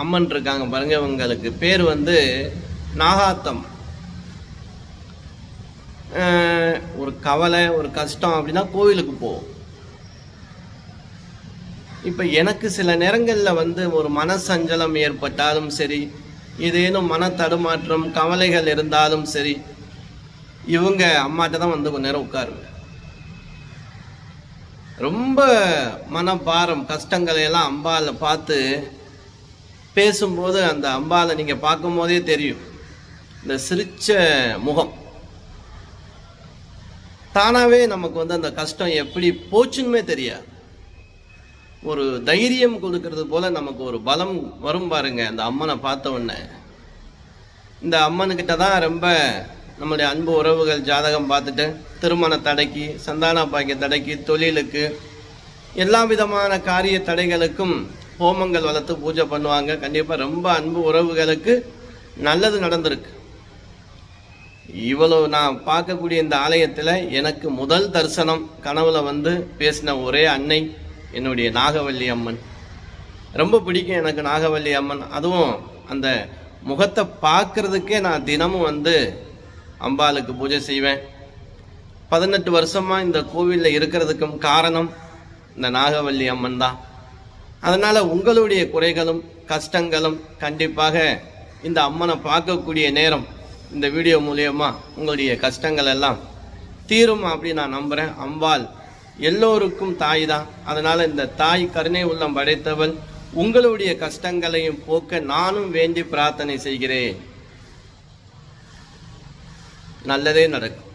அம்மன் இருக்காங்க பாருங்க, இவங்களுக்கு பேர் வந்து நாகாத்தம். ஒரு கவலை ஒரு கஷ்டம் அப்படின்னா கோவிலுக்கு போவோம். இப்போ எனக்கு சில நேரங்களில் வந்து ஒரு மனசஞ்சலம் ஏற்பட்டாலும் சரி, ஏதேனும் மன தடுமாற்றம் கவலைகள் இருந்தாலும் சரி, இவங்க அம்மாட்ட தான் வந்து கொஞ்ச நேரம் உட்காருங்க. ரொம்ப மனபாரம் கஷ்டங்களை எல்லாம் அம்பாவை பார்த்து பேசும்போது அந்த அம்பாவை நீங்கள் பார்க்கும் போதே தெரியும், இந்த சிரிச்ச முகம் தானாகவே நமக்கு வந்து அந்த கஷ்டம் எப்படி போச்சுன்னுமே தெரியாது. ஒரு தைரியம் கொடுக்கறது போல நமக்கு ஒரு பலம் வரும் பாருங்க அந்த அம்மனை பார்த்த உடனே. இந்த அம்மனுக்கிட்ட தான் ரொம்ப நம்மளுடைய அன்பு உறவுகள் ஜாதகம் பார்த்துட்டு திருமண தடைக்கு, சந்தான பாக்கிய தடைக்கு, தொழிலுக்கு, எல்லா விதமான காரிய தடைகளுக்கும் ஹோமங்கள் வளர்த்து பூஜை பண்ணுவாங்க. கண்டிப்பாக ரொம்ப அன்பு உறவுகளுக்கு நல்லது நடந்திருக்கு. இவ்வளோ நான் பார்க்கக்கூடிய இந்த ஆலயத்தில் எனக்கு முதல் தரிசனம் கனவுல வந்து பேசின ஒரே அன்னை என்னுடைய நாகவல்லி அம்மன். ரொம்ப பிடிக்கும் எனக்கு நாகவல்லி அம்மன். அதுவும் அந்த முகத்தை பார்க்கறதுக்கே நான் தினமும் வந்து அம்பாளுக்கு பூஜை செய்வேன். 18 வருஷமாக இந்த கோவிலில் இருக்கிறதுக்கும் காரணம் இந்த நாகவல்லி அம்மன் தான். அதனால் உங்களுடைய குறைகளும் கஷ்டங்களும் கண்டிப்பாக இந்த அம்மனை பார்க்கக்கூடிய நேரம் இந்த வீடியோ மூலமா உங்களுடைய கஷ்டங்கள் எல்லாம் தீரும் அப்படின்னு நான் நம்புகிறேன். அம்பாள் எல்லோருக்கும் தாய் தான். அதனால் இந்த தாய் கருணை உள்ளம் படைத்தவள். உங்களுடைய கஷ்டங்களையும் போக்க நானும் வேண்டி பிரார்த்தனை செய்கிறேன். நல்லதே நடக்கும்.